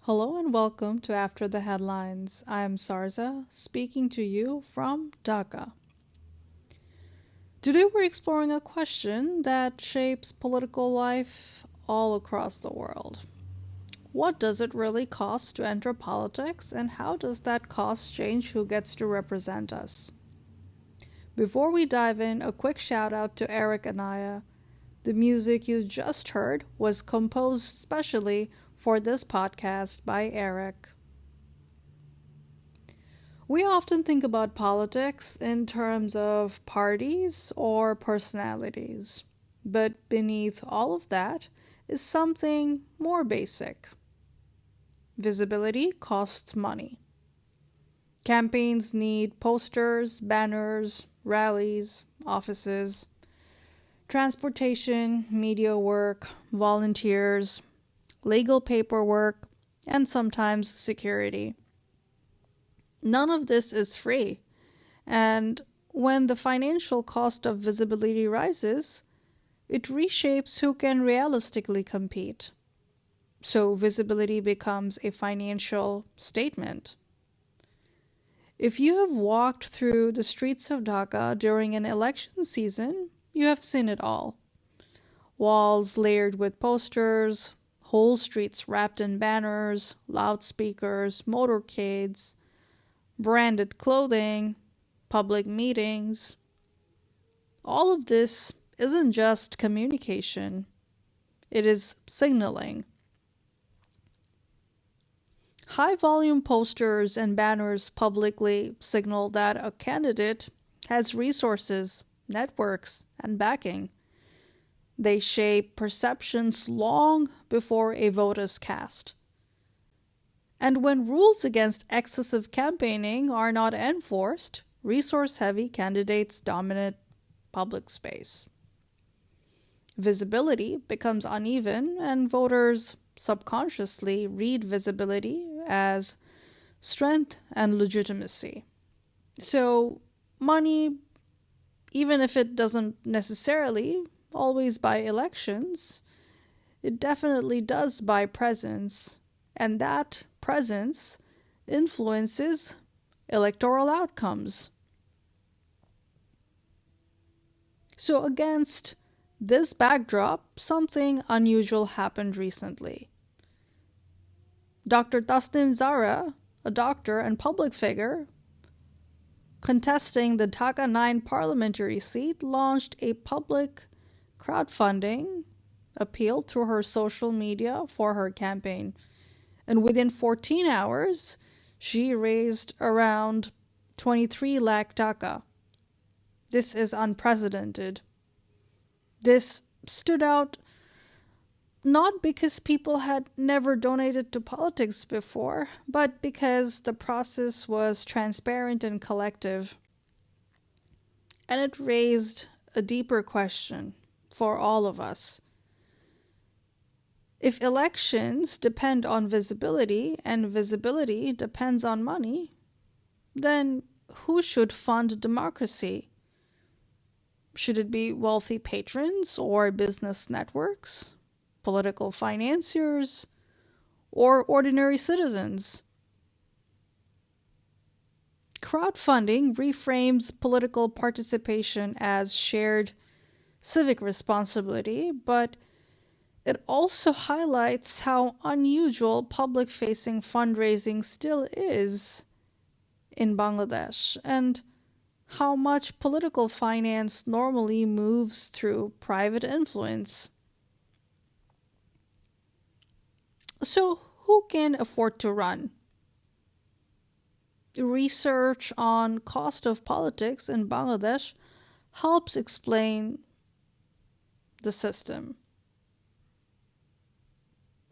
Hello and welcome to After the Headlines. I'm Sarza, speaking to you from Dhaka. Today we're exploring a question that shapes political life all across the world. What does it really cost to enter politics, and how does that cost change who gets to represent us? Before we dive in, a quick shout out to Eric Anaya. The music you just heard was composed specially for this podcast by Eric. We often think about politics in terms of parties or personalities, but beneath all of that is something more basic. Visibility costs money. Campaigns need posters, banners, rallies, offices, transportation, media work, volunteers, legal paperwork, and sometimes security. None of this is free, and when the financial cost of visibility rises, it reshapes who can realistically compete. So visibility becomes a financial statement. If you have walked through the streets of Dhaka during an election season, you have seen it all. Walls layered with posters, whole streets wrapped in banners, loudspeakers, motorcades, branded clothing, public meetings. All of this isn't just communication, it is signaling. High-volume posters and banners publicly signal that a candidate has resources, networks, and backing. They shape perceptions long before a vote is cast. And when rules against excessive campaigning are not enforced, resource-heavy candidates dominate public space. Visibility becomes uneven, and voters subconsciously read visibility as strength and legitimacy. So, money, even if it doesn't necessarily always buy elections, it definitely does buy presence, and that presence influences electoral outcomes. So against this backdrop, something unusual happened recently. Dr. Tasnim Zara, a doctor and public figure, contesting the Dhaka 9 parliamentary seat, launched a public crowdfunding appeal through her social media for her campaign. And within 14 hours, she raised around 23 lakh taka. This is unprecedented. This stood out not because people had never donated to politics before, but because the process was transparent and collective. And it raised a deeper question for all of us. If elections depend on visibility and visibility depends on money, then who should fund democracy? Should it be wealthy patrons or business networks, political financiers, or ordinary citizens? Crowdfunding reframes political participation as shared civic responsibility, but it also highlights how unusual public-facing fundraising still is in Bangladesh, and how much political finance normally moves through private influence. So, who can afford to run? Research on cost of politics in Bangladesh helps explain the system.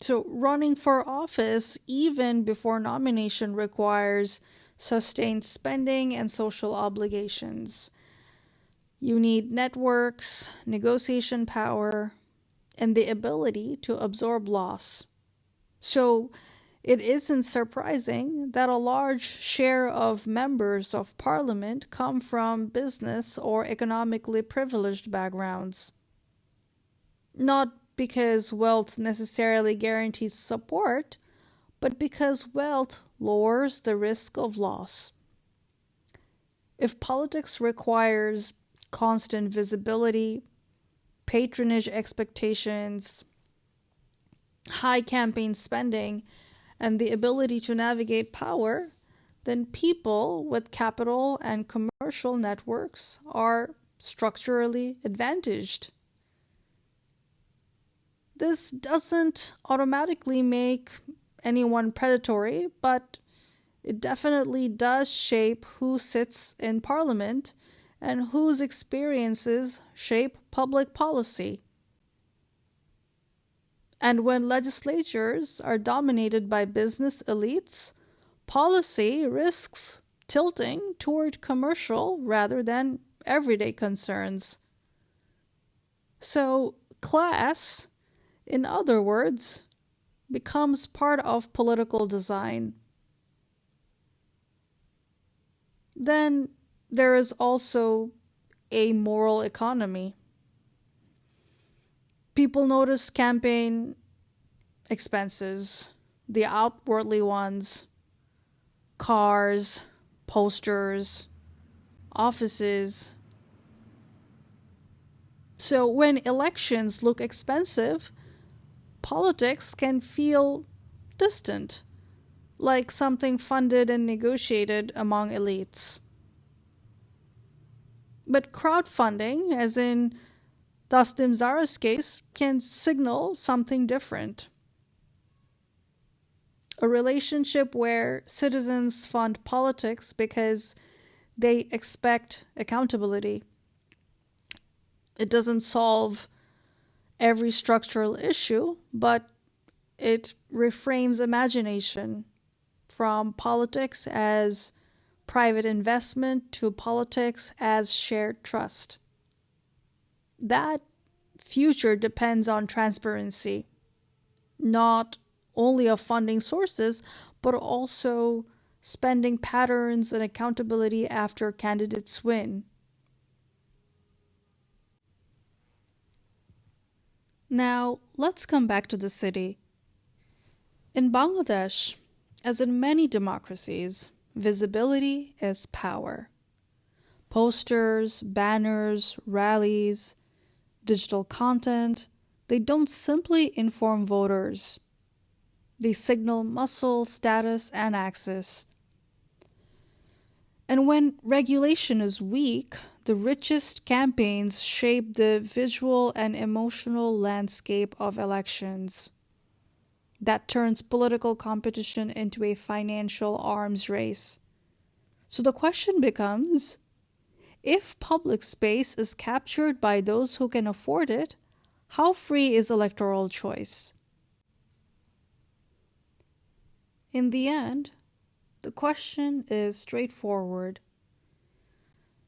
So running for office, even before nomination, requires sustained spending and social obligations. You need networks, negotiation power, and the ability to absorb loss. So it isn't surprising that a large share of members of parliament come from business or economically privileged backgrounds. Not because wealth necessarily guarantees support, but because wealth lowers the risk of loss. If politics requires constant visibility, patronage expectations, high campaign spending, and the ability to navigate power, then people with capital and commercial networks are structurally advantaged. This doesn't automatically make anyone predatory, but it definitely does shape who sits in parliament and whose experiences shape public policy. And when legislatures are dominated by business elites, policy risks tilting toward commercial rather than everyday concerns. So, class, in other words, becomes part of political design. Then there is also a moral economy. People notice campaign expenses, the outwardly ones, cars, posters, offices. So when elections look expensive, politics can feel distant, like something funded and negotiated among elites. But crowdfunding, as in Taslim Zara's case, can signal something different. A relationship where citizens fund politics because they expect accountability. It doesn't solve every structural issue, but it reframes imagination from politics as private investment to politics as shared trust. That future depends on transparency, not only of funding sources, but also spending patterns and accountability after candidates win. Now, let's come back to the city. In Bangladesh, as in many democracies, visibility is power. Posters, banners, rallies, digital content, they don't simply inform voters. They signal muscle, status, and access. And when regulation is weak, the richest campaigns shape the visual and emotional landscape of elections. That turns political competition into a financial arms race. So the question becomes, if public space is captured by those who can afford it, how free is electoral choice? In the end, the question is straightforward.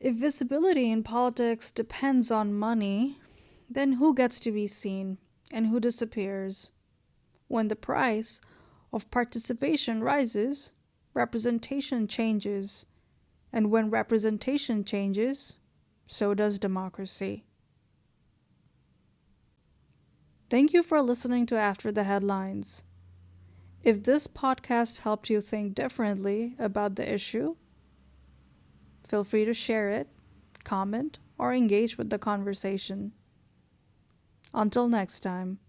If visibility in politics depends on money, then who gets to be seen and who disappears? When the price of participation rises, representation changes. And when representation changes, so does democracy. Thank you for listening to After the Headlines. If this podcast helped you think differently about the issue, feel free to share it, comment, or engage with the conversation. Until next time.